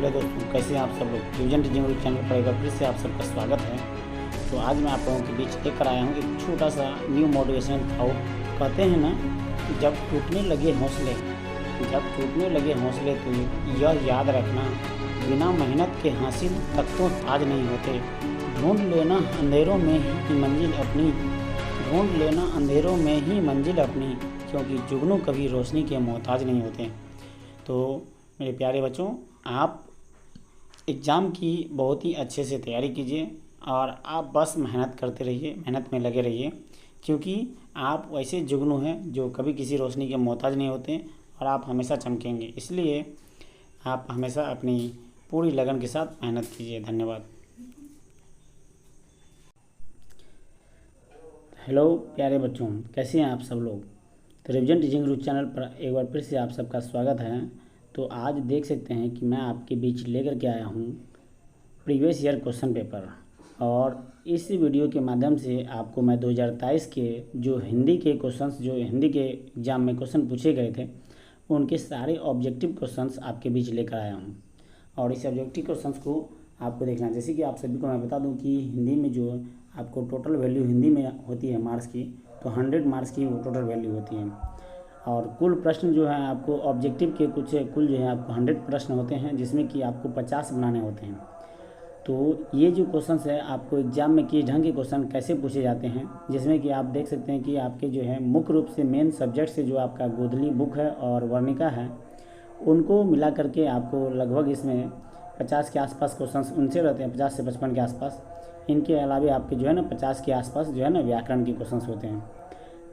Hello दोस्तों, कैसे हैं आप सब लोग। रिवीजन टीचिंग ग्रुप चैनल पर एक बार फिर से आप सबका स्वागत है। तो आज मैं आप लोगों के बीच लेकर आया हूँ एक छोटा सा न्यू मोटिवेशनल थॉट। कहते हैं ना कि जब टूटने लगे हौसले तो यह याद रखना, बिना मेहनत के हासिल तक तो ताज नहीं होते। ढूंढ लेना अंधेरों में ही मंजिल अपनी, क्योंकि जुगनू कभी रोशनी के मोहताज नहीं होते। तो मेरे प्यारे बच्चों, आप एग्ज़ाम की बहुत ही अच्छे से तैयारी कीजिए और आप बस मेहनत करते रहिए, मेहनत में लगे रहिए, क्योंकि आप वैसे जुगनू हैं जो कभी किसी रोशनी के मोहताज नहीं होते और आप हमेशा चमकेंगे। इसलिए आप हमेशा अपनी पूरी लगन के साथ मेहनत कीजिए। धन्यवाद। हेलो प्यारे बच्चों, कैसे हैं आप सब लोग। तो रिवीजन टीचिंग ग्रुप चैनल पर एक बार फिर से आप सबका स्वागत है। तो आज देख सकते हैं कि मैं आपके बीच लेकर के आया हूँ प्रीवियस ईयर क्वेश्चन पेपर, और इस वीडियो के माध्यम से आपको मैं 2023 के जो हिंदी के एग्ज़ाम में क्वेश्चन पूछे गए थे उनके सारे ऑब्जेक्टिव क्वेश्चंस आपके बीच लेकर आया हूँ। और इस ऑब्जेक्टिव क्वेश्चंस को आपको देखना है। जैसे कि आप सभी को मैं बता दूं कि हिंदी में जो आपको टोटल वैल्यू हिंदी में होती है मार्क्स की, तो 100 मार्क्स की वो टोटल वैल्यू होती है। और कुल प्रश्न जो है आपको ऑब्जेक्टिव के कुल जो है आपको 100 प्रश्न होते हैं, जिसमें कि आपको 50 बनाने होते हैं। तो ये जो क्वेश्चंस है आपको एग्जाम में किस ढंग के क्वेश्चन कैसे पूछे जाते हैं, जिसमें कि आप देख सकते हैं कि आपके जो है मुख्य रूप से मेन सब्जेक्ट से जो आपका गोदली बुक है और वर्णिका है, उनको मिला करके आपको लगभग इसमें 50 के आसपास क्वेश्चंस उनसे रहते हैं, 50 से 55 के आसपास। इनके अलावे आपके जो है ना 50 के आसपास जो है ना व्याकरण के क्वेश्चंस होते हैं।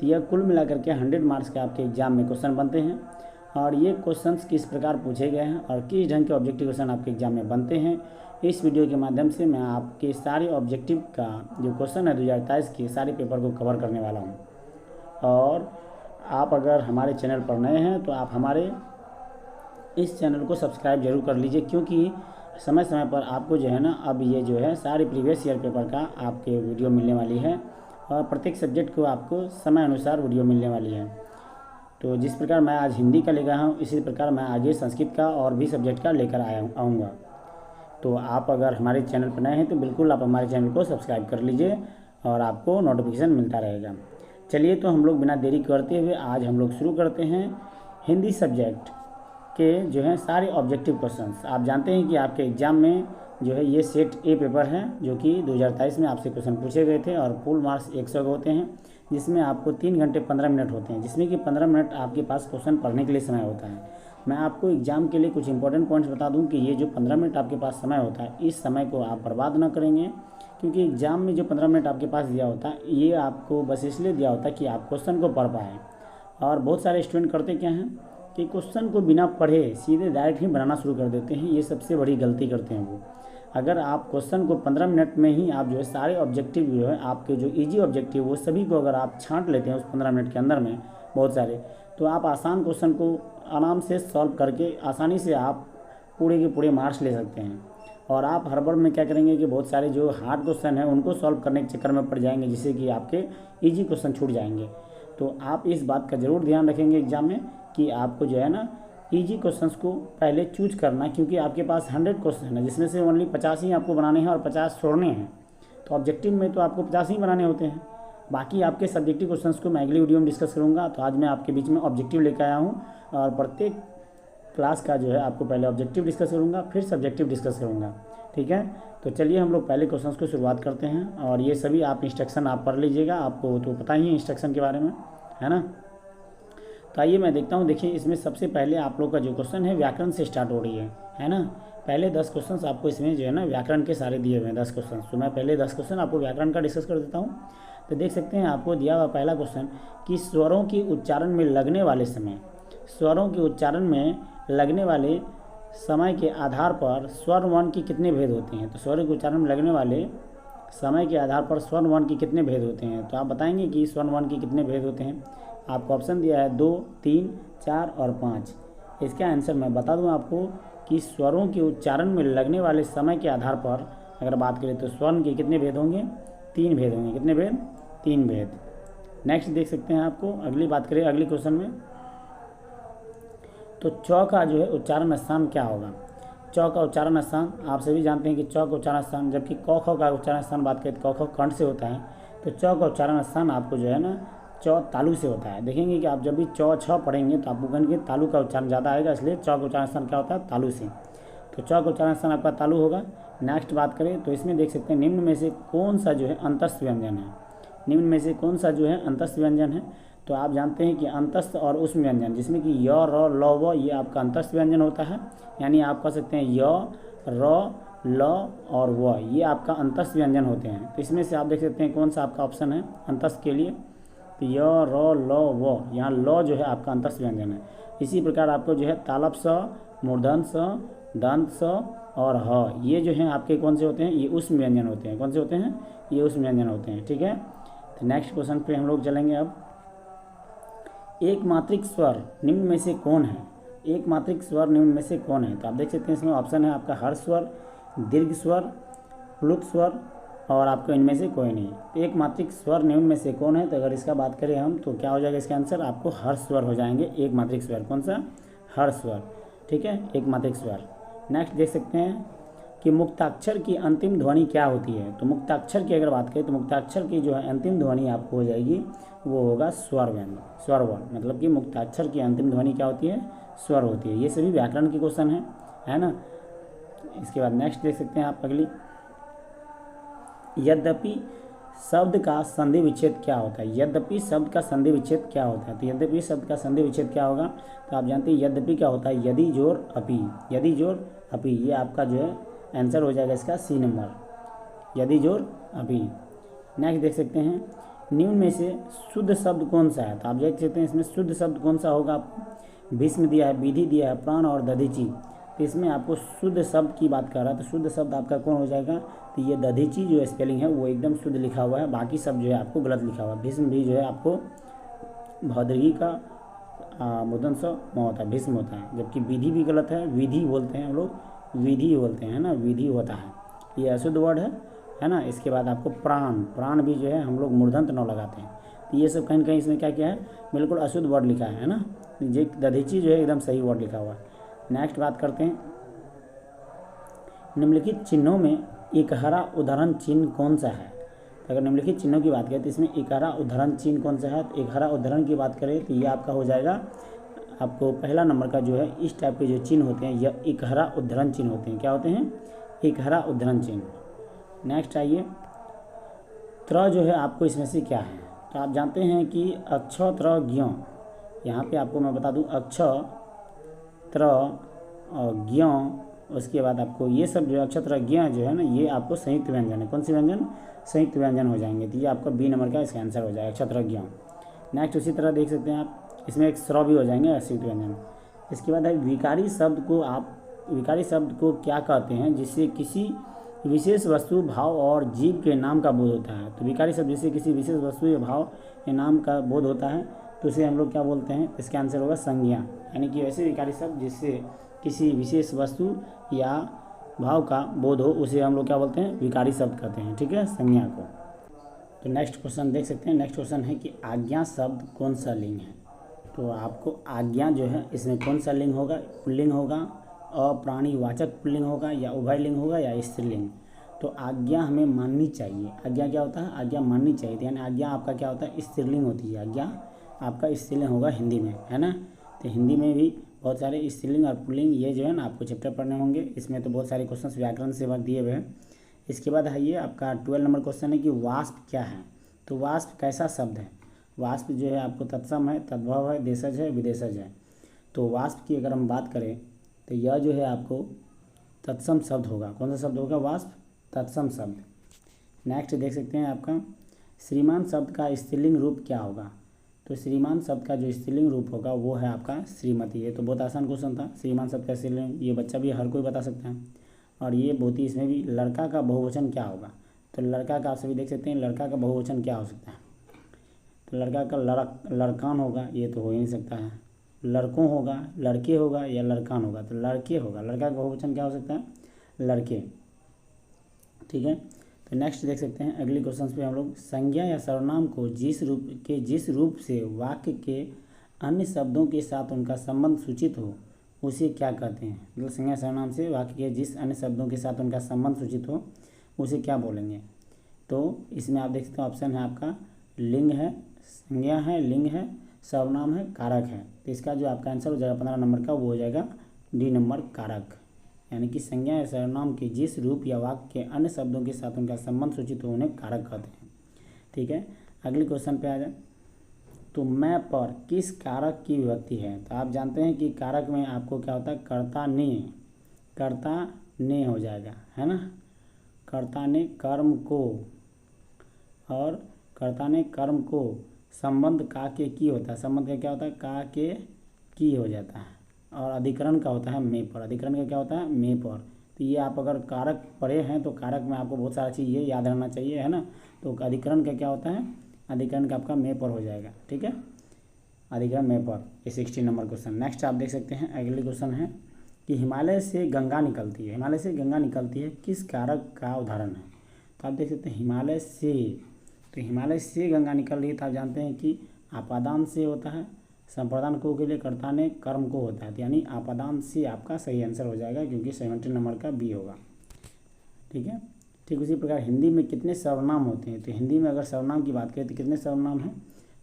तो यह कुल मिलाकर के 100 मार्क्स के आपके एग्जाम में क्वेश्चन बनते हैं। और ये क्वेश्चंस किस प्रकार पूछे गए हैं और किस ढंग के ऑब्जेक्टिव क्वेश्चन आपके एग्जाम में बनते हैं, इस वीडियो के माध्यम से मैं आपके सारे ऑब्जेक्टिव का जो क्वेश्चन है 2023 के सारे पेपर को कवर करने वाला हूँ। और आप अगर हमारे चैनल पर नए हैं तो आप हमारे इस चैनल को सब्सक्राइब जरूर कर लीजिए, क्योंकि समय समय पर आपको जो है ना अब ये जो है सारे प्रीवियस ईयर पेपर का आपके वीडियो मिलने वाली है और प्रत्येक सब्जेक्ट को आपको समय अनुसार वीडियो मिलने वाली है। तो जिस प्रकार मैं आज हिंदी का लेकर आया हूँ, इसी प्रकार मैं आगे संस्कृत का और भी सब्जेक्ट का लेकर आऊँगा। तो आप अगर हमारे चैनल पर नए हैं तो बिल्कुल आप हमारे चैनल को सब्सक्राइब कर लीजिए और आपको नोटिफिकेशन मिलता रहेगा। चलिए, तो हम लोग बिना देरी करते हुए आज हम लोग शुरू करते हैं हिंदी सब्जेक्ट के जो है सारे ऑब्जेक्टिव क्वेश्चंस। आप जानते हैं कि आपके एग्ज़ाम में जो है ये सेट ए पेपर है, जो कि 2023 में आपसे क्वेश्चन पूछे गए थे और फुल मार्क्स 100 के होते हैं, जिसमें आपको 3 घंटे 15 मिनट होते हैं, जिसमें कि 15 मिनट आपके पास क्वेश्चन पढ़ने के लिए समय होता है। मैं आपको एग्जाम के लिए कुछ इंपॉर्टेंट पॉइंट्स बता दूं कि ये जो 15 मिनट आपके पास समय होता है, इस समय को आप बर्बाद ना करेंगे, क्योंकि एग्ज़ाम में जो 15 मिनट आपके पास दिया होता है ये आपको बस इसलिए दिया होता है कि आप क्वेश्चन को पढ़ पाएँ। और बहुत सारे स्टूडेंट करते क्या हैं कि क्वेश्चन को बिना पढ़े सीधे डायरेक्ट ही बनाना शुरू कर देते हैं। ये सबसे बड़ी गलती करते हैं वो। अगर आप क्वेश्चन को 15 मिनट में ही आप जो है सारे ऑब्जेक्टिव जो है आपके जो इजी ऑब्जेक्टिव वो सभी को अगर आप छांट लेते हैं उस 15 मिनट के अंदर में बहुत सारे, तो आप आसान क्वेश्चन को आराम से सॉल्व करके आसानी से आप पूरे के पूरे मार्क्स ले सकते हैं। और आप हड़बड़ में क्या करेंगे कि बहुत सारे जो हार्ड क्वेश्चन हैं उनको सॉल्व करने के चक्कर में पड़ जाएंगे, जिससे कि आपके ईजी क्वेश्चन छूट जाएंगे। तो आप इस बात का ज़रूर ध्यान रखेंगे एग्जाम में कि आपको जो है ना इजी क्वेश्चंस को पहले चूज करना, क्योंकि आपके पास 100 क्वेश्चन है, जिसमें से ओनली 50 ही आपको बनाने हैं और 50 छोड़ने हैं। तो ऑब्जेक्टिव में तो आपको 50 ही बनाने होते हैं। बाकी आपके सब्जेक्टिव क्वेश्चंस को मैं अगली वीडियो में डिस्कस करूँगा। तो आज मैं आपके बीच में ऑब्जेक्टिव लेकर आया हूँ और प्रत्येक क्लास का जो है आपको पहले ऑब्जेक्टिव डिस्कस करूँगा, फिर सब्जेक्टिव डिस्कस करूँगा। ठीक है, तो चलिए हम लोग पहले क्वेश्चंस को शुरुआत करते हैं। और ये सभी आप इंस्ट्रक्शन आप पढ़ लीजिएगा, आपको तो पता ही है इंस्ट्रक्शन के बारे में, है ना। तो आइए मैं देखता हूँ। देखिए, इसमें सबसे पहले आप लोग का जो क्वेश्चन है व्याकरण से स्टार्ट हो रही है ना। पहले 10 क्वेश्चंस आपको इसमें जो है ना व्याकरण के सारे दिए हुए हैं 10 क्वेश्चन। तो मैं पहले 10 क्वेश्चन आपको व्याकरण का डिस्कस कर देता हूँ। तो देख सकते हैं आपको दिया हुआ पहला क्वेश्चन कि स्वरों की उच्चारण में लगने वाले समय, स्वरों के उच्चारण में लगने वाले समय के आधार पर स्वर वर्ण की कितने भेद होते हैं। तो स्वरों के उच्चारण में लगने वाले समय के आधार पर स्वर वर्ण की कितने भेद होते हैं। तो आप बताएंगे कि स्वर वर्ण की कितने भेद होते हैं। आपको ऑप्शन दिया है 2, 3, 4 और 5। इसका आंसर मैं बता दूं आपको कि स्वरों के उच्चारण में लगने वाले समय के आधार पर अगर बात करें तो स्वर्ण के कितने भेद होंगे, 3 भेद होंगे। कितने भेद, 3 भेद। नेक्स्ट देख सकते हैं आपको, अगली बात करें अगले क्वेश्चन में, तो च का जो है उच्चारण स्थान क्या होगा। च च का उच्चारण स्थान आप सभी जानते हैं कि च का उच्चारण स्थान, जबकि क ख का उच्चारण स्थान बात करें तो क ख कंठ से होता है, तो च का उच्चारण स्थान आपको जो है ना च तालु से होता है। देखेंगे कि आप जब भी च छ पढ़ेंगे तो आपको कहेंगे तालु का उच्चारण ज़्यादा आएगा, इसलिए च का उच्चारण स्थान क्या होता है, तालु से। तो च का उच्चारण स्थान आपका तालु होगा। नेक्स्ट बात करें तो इसमें देख सकते हैं निम्न में से कौन सा जो है अंतस्थ व्यंजन है, निम्न में से कौन सा जो है अंतस्थ व्यंजन है। तो आप जानते हैं कि अंतस्थ और उष्म व्यंजन जिसमें कि य र ल व ये आपका अंतस्थ व्यंजन होता है, यानी आप कह सकते हैं य र ल और व ये आपका अंतस्थ व्यंजन होते हैं। तो इसमें से आप देख सकते हैं कौन सा आपका ऑप्शन है अंतस्थ के लिए, तो य र ल व, यहाँ ल जो है आपका अंतस्थ व्यंजन है। इसी प्रकार आपको जो है तालप स, मूर्धन स, दंत स और ह ये जो हैं आपके कौन से होते हैं, ये उष्म व्यंजन होते हैं। कौन से होते हैं, ये उष्म व्यंजन होते हैं। ठीक है, तो नेक्स्ट क्वेश्चन पे हम लोग चलेंगे। अब एक मात्रिक स्वर निम्न में से कौन है, एक मात्रिक स्वर निम्न में से कौन है। तो आप देख सकते हैं इसमें ऑप्शन है आपका हर्ष स्वर, दीर्घ स्वर, प्लुत स्वर और आपको इनमें से कोई नहीं। तो एक मात्रिक स्वर निम्न में से कौन है, तो अगर इसका बात करें हम तो क्या हो जाएगा इसका आंसर, आपको हर्ष स्वर हो जाएंगे। एक मात्रिक स्वर कौन सा, हर्ष स्वर। ठीक है, एक मात्रिक स्वर। नेक्स्ट देख सकते हैं कि मुक्ताक्षर की अंतिम ध्वनि क्या होती है। तो मुक्ताक्षर की अगर बात करें तो मुक्ताक्षर की जो है अंतिम ध्वनि आपको हो जाएगी वो होगा स्वर व्यंजन, स्वर वर्ण। मतलब कि मुक्ताक्षर की अंतिम ध्वनि क्या होती है, स्वर होती है। ये सभी व्याकरण के क्वेश्चन है ना। इसके बाद नेक्स्ट देख सकते हैं आप अगली, यद्यपि शब्द का संधि विच्छेद क्या होता है। यद्यपि शब्द का संधि विच्छेद क्या होता है, तो यद्यपि शब्द का संधि विच्छेद क्या होगा, तो आप जानते हैं यद्यपि क्या होता है, यदि जोर अपि, यदि जोर अपि, ये आपका जो है आंसर हो जाएगा इसका सी नंबर, यदि जोर अपि। नेक्स्ट देख सकते हैं निम्न में से शुद्ध शब्द कौन सा है। तो आप देख सकते हैं इसमें शुद्ध शब्द कौन सा होगा, आपको भीष्म दिया है, विधि दिया है, प्राण और दधीचि। तो इसमें आपको शुद्ध शब्द की बात कर रहा है, तो शुद्ध शब्द आपका कौन हो जाएगा, तो ये दधीचि जो स्पेलिंग है वो एकदम शुद्ध लिखा हुआ है, बाकी सब जो है आपको गलत लिखा हुआ है। भीष्म भी जो है आपको भौदगी का मुदन स म होता है, भीष्म होता है, जबकि विधि भी गलत है, विधि बोलते हैं हम लोग, विधि बोलते हैं ना, विधि होता है, ये अशुद्ध वर्ड है ना। इसके बाद आपको प्राण, प्राण भी जो है हम लोग मूर्धन्त न लगाते हैं। तो ये सब कहीं कहीं इसमें क्या क्या है, बिल्कुल अशुद्ध वर्ड लिखा है ना। ये दधीचि जो है एकदम सही वर्ड लिखा हुआ है। नेक्स्ट बात करते हैं, निम्नलिखित चिन्हों में एकहरा उदाहरण चिन्ह कौन सा है। अगर निम्नलिखित चिन्हों की बात करें तो इसमें एकहरा उदाहरण चिन्ह कौन सा है, तो एकहरा उदाहरण की बात करें तो ये आपका हो जाएगा, आपको पहला नंबर का जो है इस टाइप के जो चिन्ह होते हैं यह एकहरा उदाहरण चिन्ह होते हैं। क्या होते हैं, एकहरा उदाहरण चिन्ह। नेक्स्ट आइए, त्र जो है आपको इसमें से क्या है, तो आप जानते हैं कि अक्ष त्र ज्ञ, यहाँ पे आपको मैं बता दूं अक्ष त्र और ज्ञ, उसके बाद आपको ये सब जो अक्षत्र ज्ञ जो है ना ये आपको संयुक्त व्यंजन है। कौन से व्यंजन, संयुक्त व्यंजन हो जाएंगे, तो ये आपका बी नंबर का इसका आंसर हो जाएगा अक्षत्र ज्ञ। नेक्स्ट उसी तरह देख सकते हैं आप इसमें एक स्र भी हो जाएंगे संयुक्त व्यंजन। इसके बाद है विकारी शब्द को, आप विकारी शब्द को क्या कहते हैं जिससे किसी विशेष वस्तु, भाव और जीव के नाम का बोध होता है। तो विकारी शब्द जिससे किसी विशेष वस्तु या भाव के नाम का बोध होता है तो उसे हम लोग क्या बोलते हैं, इसका आंसर होगा संज्ञा। यानी कि ऐसे विकारी शब्द जिससे किसी विशेष वस्तु या भाव का बोध हो उसे हम लोग क्या बोलते हैं, विकारी शब्द कहते हैं। ठीक है, संज्ञा को। तो नेक्स्ट क्वेश्चन देख सकते हैं, नेक्स्ट क्वेश्चन है कि आज्ञा शब्द कौन सा लिंग है। तो आपको आज्ञा जो है इसमें कौन सा लिंग होगा, पुल्लिंग होगा, अप्राणीवाचक पुल्लिंग होगा या उभयलिंग होगा या स्त्रीलिंग। तो आज्ञा हमें माननी चाहिए, आज्ञा क्या होता है, आज्ञा माननी चाहिए, यानी आज्ञा आपका क्या होता है, स्त्रीलिंग होती है। आज्ञा आपका स्त्रीलिंग होगा हिंदी में, है ना। तो हिंदी में भी बहुत सारे स्त्रीलिंग और पुल्लिंग ये जो है ना आपको चैप्टर पढ़ने होंगे, इसमें तो बहुत सारे क्वेश्चन व्याकरण से दिए हुए हैं। इसके बाद है ये आपका 12 नंबर क्वेश्चन है कि वाष्प क्या है। तो वाष्प कैसा शब्द है, वाष्प जो है आपको तत्सम है, तद्भव है, देशज है, विदेशज है। तो वाष्प की अगर हम बात करें तो यह जो है आपको तत्सम शब्द होगा। कौन सा शब्द होगा, वाष्प तत्सम शब्द। नेक्स्ट देख सकते हैं आपका श्रीमान शब्द का स्त्रीलिंग रूप क्या होगा। तो श्रीमान शब्द का जो स्त्रीलिंग रूप होगा वो है आपका श्रीमती। ये तो बहुत आसान क्वेश्चन था, श्रीमान शब्द का स्त्रीलिंग ये बच्चा भी हर कोई बता सकता है। और ये बहुत ही इसमें भी लड़का का बहुवचन क्या होगा। तो लड़का का आप सभी देख सकते हैं, लड़का का बहुवचन क्या हो सकता है। तो लड़का का लड़कान होगा, ये तो हो ही नहीं सकता है। लड़कों होगा, लड़के होगा या लड़कान होगा, तो लड़के होगा। लड़का का बहुवचन क्या हो सकता है, लड़के। ठीक है, तो नेक्स्ट देख सकते हैं अगली क्वेश्चन पे हम लोग, संज्ञा या सर्वनाम को जिस रूप से वाक्य के अन्य शब्दों के साथ उनका संबंध सूचित हो उसे क्या कहते हैं? मतलब संज्ञा सर्वनाम से वाक्य के जिस अन्य शब्दों के साथ उनका संबंध सूचित हो उसे क्या बोलेंगे? तो इसमें आप देख सकते हो ऑप्शन है आपका लिंग है, संज्ञा है, लिंग है, सर्वनाम है, कारक है। तो इसका जो आपका आंसर हो जाएगा 15 नंबर का वो हो जाएगा डी नंबर कारक। यानी कि संज्ञा या सर्वनाम के जिस रूप या वाक्य के अन्य शब्दों के साथ उनका संबंध सूचित हो उन्हें कारक कहते हैं। ठीक है, अगले क्वेश्चन पे आ जाए। तो मैं पर किस कारक की विभक्ति है? तो आप जानते हैं कि कारक में आपको क्या होता है, कर्ता ने हो जाएगा, है ना। कर्ता ने कर्म को, और कर्ता ने कर्म को संबंध का के की होता है, संबंध का क्या होता है, का के की हो जाता है। और अधिकरण का होता है में पर, अधिकरण का क्या होता है, में पर। तो ये आप अगर कारक पढ़े हैं तो कारक में आपको बहुत सारा चीज़ ये याद रहना चाहिए, है ना। तो अधिकरण का क्या होता है, अधिकरण का आपका में पर हो जाएगा। ठीक है, अधिकरण में पर। ये 16 नंबर क्वेश्चन। नेक्स्ट आप देख सकते हैं, अगले क्वेश्चन है कि हिमालय से गंगा निकलती है, हिमालय से गंगा निकलती है किस कारक का उदाहरण है? तो आप देख सकते हैं हिमालय से, तो हिमालय से गंगा निकल रही है तो आप जानते हैं कि आपादान से होता है, संप्रदान को के लिए कर्ता ने कर्म को होता है, तो यानी आपादान से आपका सही आंसर हो जाएगा, क्योंकि 17 नंबर का बी होगा। ठीक है, ठीक उसी प्रकार हिंदी में कितने सर्वनाम होते हैं? तो हिंदी में अगर सर्वनाम की बात करें तो कितने सर्वनाम हैं?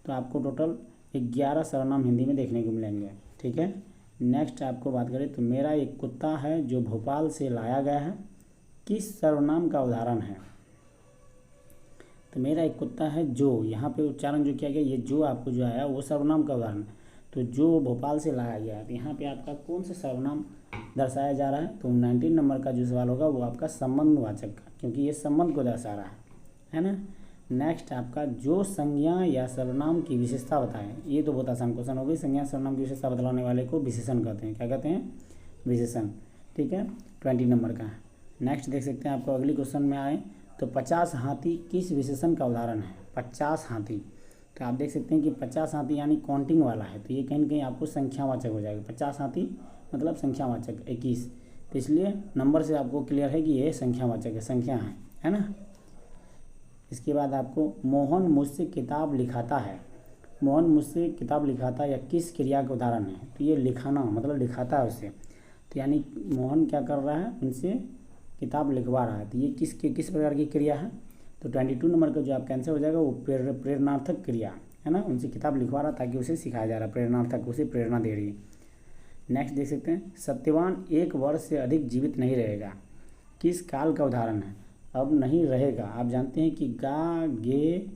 तो आपको टोटल 11 सर्वनाम हिंदी में देखने को मिलेंगे। ठीक है, नेक्स्ट आपको बात करें तो मेरा एक कुत्ता है जो भोपाल से लाया गया है किस सर्वनाम का उदाहरण है? तो मेरा एक कुत्ता है जो, यहाँ पे उच्चारण जो किया गया ये जो आपको जो आया वो सर्वनाम का उदाहरण है। तो जो भोपाल से लाया गया है, तो यहाँ पे आपका कौन सा सर्वनाम दर्शाया जा रहा है? तो 19 नंबर का जो सवाल होगा वो आपका संबंधवाचक का, क्योंकि ये संबंध को दर्शा रहा है ना। नेक्स्ट आपका जो संज्ञा या सर्वनाम की विशेषता बताएं, ये तो बहुत आसान क्वेश्चन हो गई। संज्ञा सर्वनाम की विशेषता बतलाने वाले को विशेषण कहते हैं। क्या कहते हैं? विशेषण। ठीक है, 20 नंबर का। नेक्स्ट देख सकते हैं, आपको अगली क्वेश्चन में आए तो 50 हाथी किस विशेषण का उदाहरण है? 50 हाथी, तो आप देख सकते हैं कि 50 हाथी यानी काउंटिंग वाला है, तो ये कहीं ना कहीं आपको संख्यावाचक हो जाएगा। 50 हाथी मतलब संख्यावाचक 21, तो इसलिए नंबर से आपको क्लियर है कि ये संख्यावाचक है, संख्या है ना। इसके बाद आपको मोहन मुझसे किताब लिखाता है, मोहन मुझसे किताब लिखाता या किस क्रिया का उदाहरण है? तो ये लिखाना मतलब लिखाता है उससे, तो यानी मोहन क्या कर रहा है, उनसे किताब लिखवा रहा है, तो ये किस प्रकार की क्रिया है? तो 22 नंबर का जो आपका आंसर हो जाएगा वो प्रेरणार्थक क्रिया है ना। उनसे किताब लिखवा रहा ताकि उसे सिखाया जा रहा है, प्रेरणार्थक, उसे प्रेरणा दे रही है। नेक्स्ट देख सकते हैं, सत्यवान 1 वर्ष से अधिक जीवित नहीं रहेगा किस काल का उदाहरण है? अब नहीं रहेगा, आप जानते हैं कि गा गे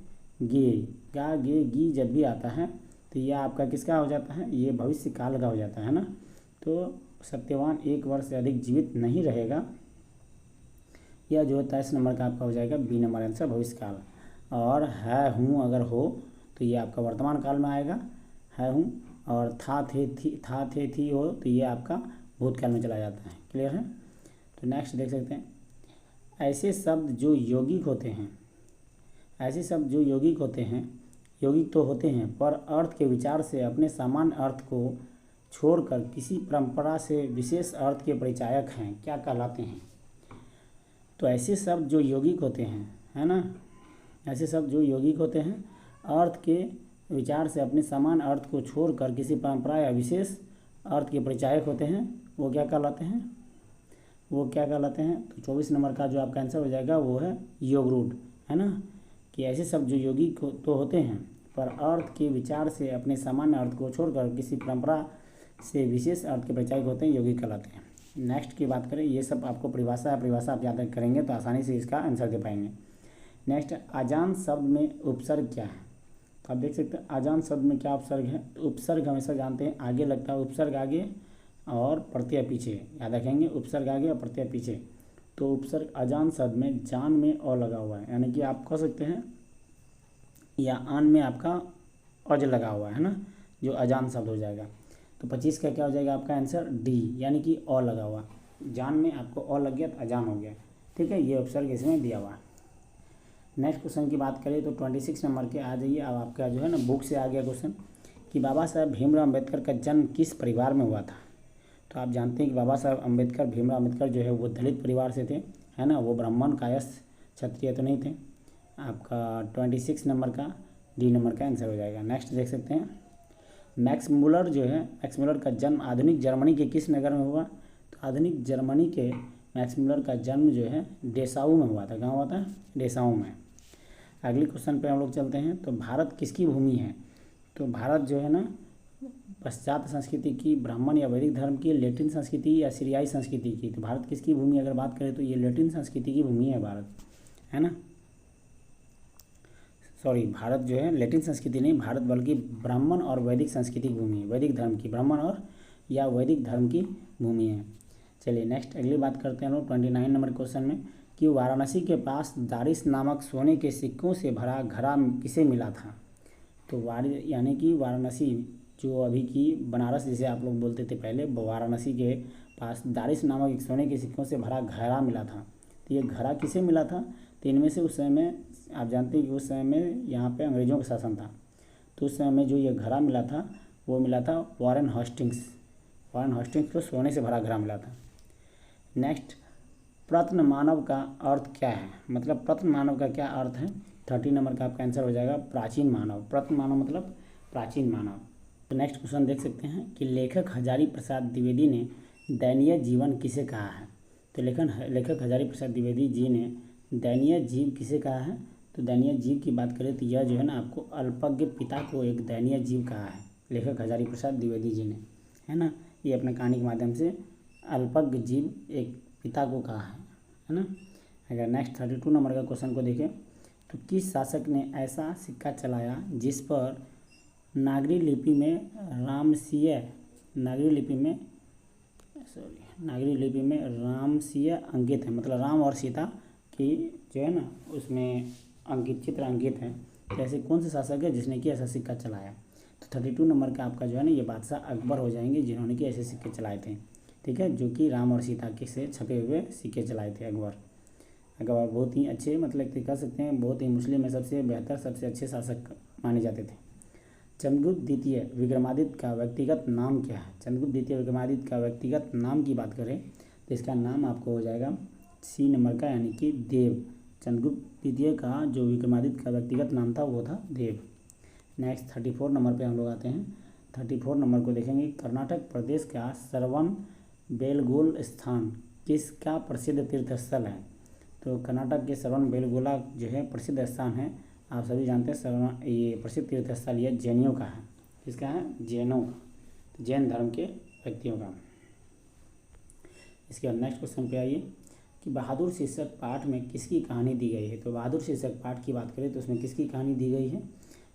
गी जब भी आता है तो यह आपका किसका हो जाता है? ये भविष्य काल का हो जाता है ना। तो सत्यवान 1 वर्ष से अधिक जीवित नहीं रहेगा, यह जो 23 नंबर का आपका हो जाएगा बी नंबर आंसर, भविष्य काल। और है हूँ अगर हो तो ये आपका वर्तमान काल में आएगा, है हूँ। और था थे थी हो तो ये आपका भूतकाल में चला जाता है। क्लियर है? तो नेक्स्ट देख सकते हैं, ऐसे शब्द जो यौगिक होते हैं, ऐसे शब्द जो यौगिक होते हैं, यौगिक तो होते हैं पर अर्थ के विचार से अपने सामान्य अर्थ को छोड़कर किसी परंपरा से विशेष अर्थ के परिचायक हैं, क्या कहलाते हैं? तो ऐसे शब्द जो यौगिक होते हैं, है ना, ऐसे शब्द जो यौगिक होते हैं अर्थ के विचार से अपने समान अर्थ को छोड़कर किसी परंपरा या विशेष अर्थ के परिचायक होते हैं, वो क्या कहलाते हैं? वो क्या कहलाते हैं? तो 24 नंबर का जो आपका आंसर हो जाएगा वो है योग रूट, है ना। कि ऐसे शब्द जो यौगिक तो होते हैं पर अर्थ के विचार से अपने सामान्य अर्थ को छोड़कर किसी परंपरा से विशेष अर्थ के परिचायक होते हैं, यौगिक कहलाते हैं। नेक्स्ट की बात करें, ये सब आपको परिभाषा है, परिभाषा आप याद करेंगे तो आसानी से इसका आंसर दे पाएंगे। नेक्स्ट, अजान शब्द में उपसर्ग क्या है? तो आप देख सकते हैं अजान शब्द में क्या उपसर्ग है? उपसर्ग हमेशा जानते हैं आगे लगता है, उपसर्ग आगे और प्रत्यय पीछे, याद रखेंगे, उपसर्ग आगे और प्रत्यय पीछे। तो उपसर्ग अजान शब्द में जान में अ लगा हुआ है, यानी कि आप कह सकते हैं या आन में आपका अज लगा हुआ है ना, जो अजान शब्द हो जाएगा। तो 25 का क्या हो जाएगा आपका आंसर? डी, यानी कि अ लगा हुआ, जान में आपको अ लग गया तो अजान हो गया। ठीक है, ये उपसर्ग इसमें दिया हुआ है। नेक्स्ट क्वेश्चन की बात करें तो 26 नंबर के आ जाइए। अब आपका जो है ना बुक से आ गया क्वेश्चन कि बाबा साहब भीमराव अम्बेडकर का जन्म किस परिवार में हुआ था? तो आप जानते हैं कि बाबा साहब अम्बेडकर, भीमराव अम्बेडकर जो है वो दलित परिवार से थे, है ना, वो ब्राह्मण कायस्थ क्षत्रिय तो नहीं थे। आपका 26 नंबर का डी नंबर का आंसर हो जाएगा। नेक्स्ट देख सकते हैं, मैक्स मूलर जो है, मैक्स मूलर का जन्म आधुनिक जर्मनी के किस नगर में हुआ? तो आधुनिक जर्मनी के मैक्स मूलर का जन्म जो है डेसाऊ में हुआ था। कहाँ हुआ था? डेसाऊ में। अगले क्वेश्चन पे हम लोग चलते हैं। तो भारत किसकी भूमि है? तो भारत जो है ना पाश्चात्य संस्कृति की, ब्राह्मण या वैदिक धर्म की, लैटिन संस्कृति या सीरियाई संस्कृति की? तो भारत किसकी भूमि अगर बात करें तो ये लैटिन संस्कृति की भूमि है भारत, है ना। सॉरी, भारत जो है लैटिन संस्कृति नहीं भारत, बल्कि ब्राह्मण और वैदिक संस्कृति की भूमि है, वैदिक धर्म की, ब्राह्मण और या वैदिक धर्म की भूमि है। चलिए नेक्स्ट अगली बात करते हैं हम लोग 29 नंबर क्वेश्चन में कि वाराणसी के पास दारिस नामक सोने के सिक्कों से भरा घड़ा किसे मिला था? तो यानी कि वाराणसी जो अभी की बनारस जिसे आप लोग बोलते थे पहले, वाराणसी के पास दारिस नामक एक सोने के सिक्कों से भरा घड़ा मिला था। तो ये घड़ा किसे मिला था? तो इनमें से उस समय में आप जानते हैं कि उस समय में यहाँ पे अंग्रेज़ों का शासन था, तो उस समय में जो ये घड़ा मिला था वो मिला था वॉरेन हॉस्टिंग्स को सोने से भरा घड़ा मिला था। नेक्स्ट, प्रत्न मानव का अर्थ क्या है? मतलब प्रत्न मानव का क्या अर्थ है? 30 नंबर का आपका आंसर हो जाएगा प्राचीन मानव। प्रत्न मानव मतलब प्राचीन मानव। तो नेक्स्ट क्वेश्चन देख सकते हैं कि लेखक हजारी प्रसाद द्विवेदी ने दयनीय जीवन किसे कहा है? तो लेखक हजारी प्रसाद द्विवेदी जी ने दयनीय जीव किसे कहा है? तो दयनीय जीव की बात करें तो यह जो है ना आपको अल्पज्ञ पिता को एक दयनीय जीव कहा है लेखक हजारी प्रसाद द्विवेदी जी ने, है ना। ये अपने कहानी के माध्यम से अल्पज्ञ जीव एक पिता को कहा है ना। अगर नेक्स्ट 32 नंबर का क्वेश्चन को देखें तो किस शासक ने ऐसा सिक्का चलाया जिस पर नागरी लिपि में रामसीय अंकित है, मतलब राम और सीता की जो है ना उसमें चित्र अंकित है। तो ऐसे कौन से शासक है जिसने कि ऐसा सिक्का चलाया? तो 32 नंबर का आपका जो है ना ये बादशाह अकबर हो जाएंगे, जिन्होंने कि ऐसे सिक्के चलाए थे, ठीक है, जो कि राम और सीता के से छपे हुए सिक्के चलाए थे अकबर। बहुत ही अच्छे, मतलब कह सकते हैं बहुत ही मुस्लिम में सबसे बेहतर, सबसे अच्छे शासक माने जाते थे। चंद्रगुप्त द्वितीय विक्रमादित्य का व्यक्तिगत नाम क्या है? चंद्रगुप्त द्वितीय विक्रमादित्य का व्यक्तिगत नाम की बात करें तो इसका नाम आपको हो जाएगा सी नंबर का, यानी कि देव। चंद्रगुप्त द्वितीय का जो विक्रमादित्य का व्यक्तिगत नाम था वो था देव। नेक्स्ट 34 नंबर पे हम लोग आते हैं। 34 नंबर को देखेंगे, कर्नाटक प्रदेश का श्रवण बेलगोल स्थान किसका प्रसिद्ध तीर्थ स्थल है? तो कर्नाटक के श्रवण बेलगोला जो है प्रसिद्ध स्थान है, आप सभी जानते हैं। ये प्रसिद्ध तीर्थ स्थल ये जैनियों का है। किसका है? जैनों, जैन धर्म के व्यक्तियों का। इसके बाद नेक्स्ट क्वेश्चन पे आइए कि बहादुर शीर्षक पाठ में किसकी कहानी दी गई है? तो बहादुर शीर्षक पाठ की बात करें तो उसमें किसकी कहानी दी गई है?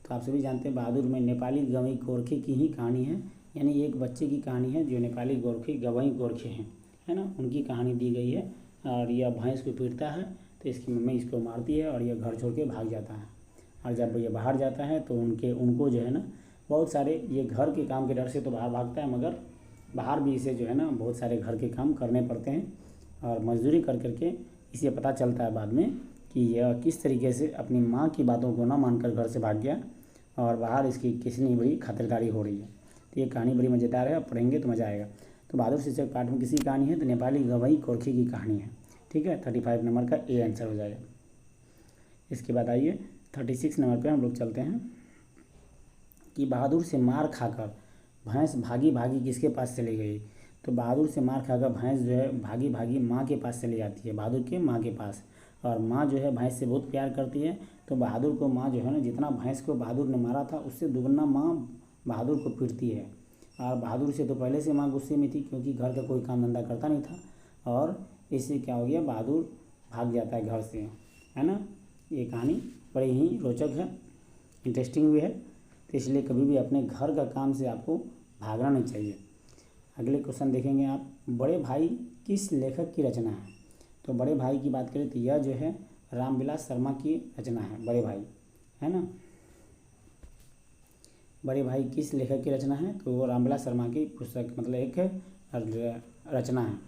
तो आप सभी जानते हैं बहादुर में नेपाली गवई गोरखे की ही कहानी है, यानी एक बच्चे की कहानी है जो नेपाली गवई गोरखे हैं, है ना, उनकी कहानी दी गई है। और यह भैंस को पीटता है तो इसकी मम्मी इसको मारती है और यह घर छोड़ के भाग जाता है। और जब ये बाहर जाता है तो उनको जो है ना बहुत सारे, ये घर के काम के डर से तो बाहर भागता है, मगर बाहर भी इसे जो है ना बहुत सारे घर के काम करने पड़ते हैं और मजदूरी कर करके इसे पता चलता है बाद में कि यह किस तरीके से अपनी माँ की बातों को ना मानकर घर से भाग गया और बाहर इसकी कितनी बड़ी खातिरदारी हो रही है। तो ये कहानी बड़ी मज़ेदार है, आप पढ़ेंगे तो मज़ा आएगा। तो बहादुर शीर्षक पाठ में किसी कहानी है? तो नेपाली गवई गोरखे की कहानी है, ठीक है। 35 नंबर का ए आंसर हो जाएगा। इसके बाद आइए 36 नंबर पे हम लोग चलते हैं कि बहादुर से मार खाकर भैंस भागी भागी किसके पास चली गई? तो बहादुर से मार खाकर भैंस जो है भागी भागी माँ के पास चली जाती है, बहादुर के माँ के पास। और माँ जो है भैंस से बहुत प्यार करती है, तो बहादुर को माँ जो है ना जितना भैंस को बहादुर ने मारा था उससे दुगना माँ बहादुर को पीटती है। और बहादुर से तो पहले से माँ गुस्से में थी क्योंकि घर का कोई काम धंधा करता नहीं था, और इससे क्या हो गया, बहादुर भाग जाता है घर से, है ना। ये कहानी बड़ी ही रोचक है, इंटरेस्टिंग भी है, तो इसलिए कभी भी अपने घर का काम से आपको भागना नहीं चाहिए। अगले क्वेश्चन देखेंगे आप, बड़े भाई किस लेखक की रचना है? तो बड़े भाई की बात करें तो यह जो है रामविलास शर्मा की रचना है, बड़े भाई, है ना। बड़े भाई किस लेखक की रचना है? तो वो रामविलास शर्मा की पुस्तक, मतलब एक रचना है।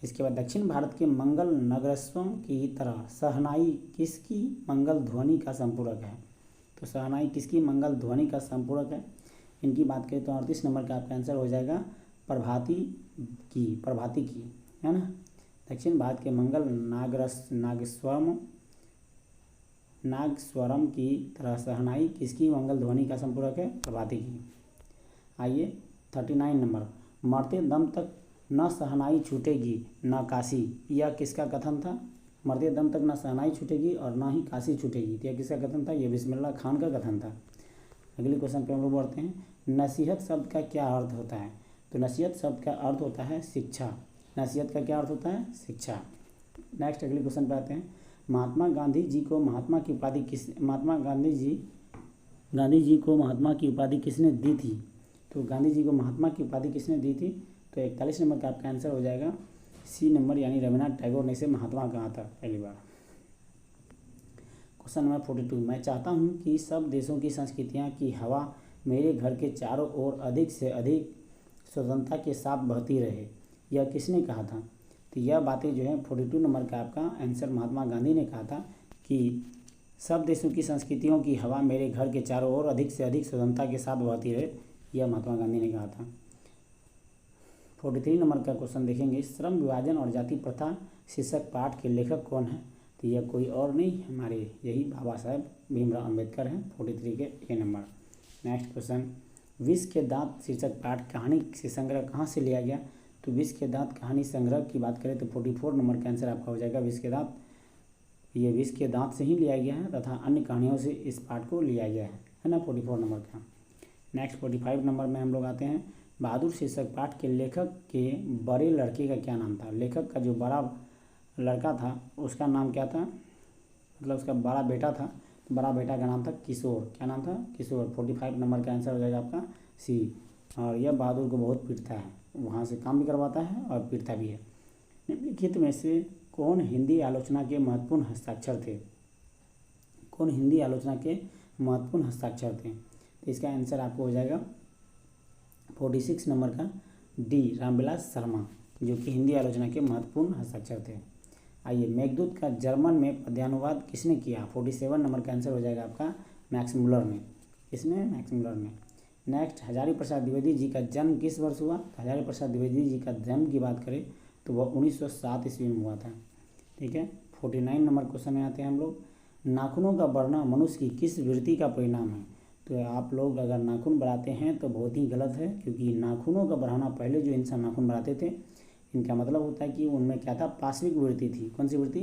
इसके बाद दक्षिण भारत के मंगल नगरस्वों की तरह शहनाई किसकी मंगल ध्वनि का संपूरक है? तो शहनाई किसकी मंगल ध्वनि का संपूरक है? इनकी बात करें तो 38 नंबर का आपका आंसर हो जाएगा प्रभाती की, है ना। दक्षिण भारत के मंगल नागस्वरम की तरह शहनाई किसकी मंगल ध्वनि का संपूरक है? प्रभाती की। आइए 39 नंबर, मरते दम तक न सहनाई छूटेगी न काशी, यह किसका कथन था? मरते दम तक न सहनाई छूटेगी और ना ही काशी छूटेगी, तो यह किसका कथन था? यह बिस्मिल्लाह खान का कथन था। अगले क्वेश्चन पे हम लोग बढ़ते हैं। नसीहत शब्द का क्या अर्थ होता है? तो नसीहत शब्द का अर्थ होता है शिक्षा। नसीहत का क्या अर्थ होता है? शिक्षा। नेक्स्ट अगले क्वेश्चन पे आते हैं। महात्मा गांधी जी को महात्मा की उपाधि किसने दी थी? तो गांधी जी को महात्मा की उपाधि किसने दी थी? तो 41 नंबर का आपका आंसर हो जाएगा सी नंबर, यानी रविन्द्रनाथ टैगोर ने इसे महात्मा कहा था पहली बार। क्वेश्चन नंबर 42, मैं चाहता हूँ कि सब देशों की संस्कृतियाँ की हवा मेरे घर के चारों ओर अधिक से अधिक स्वतंत्रता के साथ बहती रहे, यह किसने कहा था? तो यह बातें जो है 42 नंबर का आपका आंसर महात्मा गांधी ने कहा था कि सब देशों की संस्कृतियों की हवा मेरे घर के चारों ओर अधिक से अधिक स्वतंत्रता के साथ बहती रहे, यह महात्मा गांधी ने कहा था। 43 नंबर का क्वेश्चन देखेंगे। श्रम विभाजन और जाति प्रथा शीर्षक पाठ के लेखक कौन है? तो यह कोई और नहीं, हमारे यही बाबा साहेब भीमराव अम्बेडकर हैं। 43 के ए नंबर। नेक्स्ट क्वेश्चन, विष के दांत शीर्षक पाठ कहानी से संग्रह कहाँ से लिया गया? तो विष के दांत कहानी संग्रह की बात करें तो 44 नंबर का आंसर आपका हो जाएगा विष के दांत। ये विष के दांत से ही लिया गया है तथा अन्य कहानियों से इस पाठ को लिया गया है ना, 44 नंबर का। नेक्स्ट 45 नंबर में हम लोग आते हैं। बहादुर शीर्षक पाठ के लेखक के बड़े लड़के का क्या नाम था? लेखक का जो बड़ा लड़का था उसका नाम क्या था? मतलब उसका बड़ा बेटा था, तो बड़ा बेटा का नाम था किशोर। क्या नाम था? किशोर। 45 नंबर का आंसर हो जाएगा आपका सी। और यह बहादुर को बहुत पीटता है, वहाँ से काम भी करवाता है और पीटता भी है। निम्नलिखित में से कौन हिंदी आलोचना के महत्वपूर्ण हस्ताक्षर थे? कौन हिंदी आलोचना के महत्वपूर्ण हस्ताक्षर थे? तो इसका आंसर आपको हो जाएगा 46 नंबर का डी, रामविलास शर्मा, जो कि हिंदी आलोचना के महत्वपूर्ण हस्ताक्षर थे। आइए, मेघदूत का जर्मन में पद्यानुवाद किसने किया? 47 नंबर का आंसर हो जाएगा आपका मैक्स मुलर ने। किसने? मैक्स मुलर ने। नेक्स्ट, हजारी प्रसाद द्विवेदी जी का जन्म किस वर्ष हुआ? हजारी प्रसाद द्विवेदी जी का जन्म की बात करें तो वह 1907 ईस्वी में हुआ था। ठीक है। 49 नंबर क्वेश्चन में आते हैं हम लोग। नाखूनों का बढ़ना मनुष्य की किस वृत्ति का परिणाम है? तो आप लोग अगर नाखून बढ़ाते हैं तो बहुत ही गलत है, क्योंकि नाखूनों का बढ़ाना, पहले जो इंसान नाखून बढ़ाते थे इनका मतलब होता है कि उनमें क्या था? पाश्विक वृत्ति थी। कौन सी वृत्ति?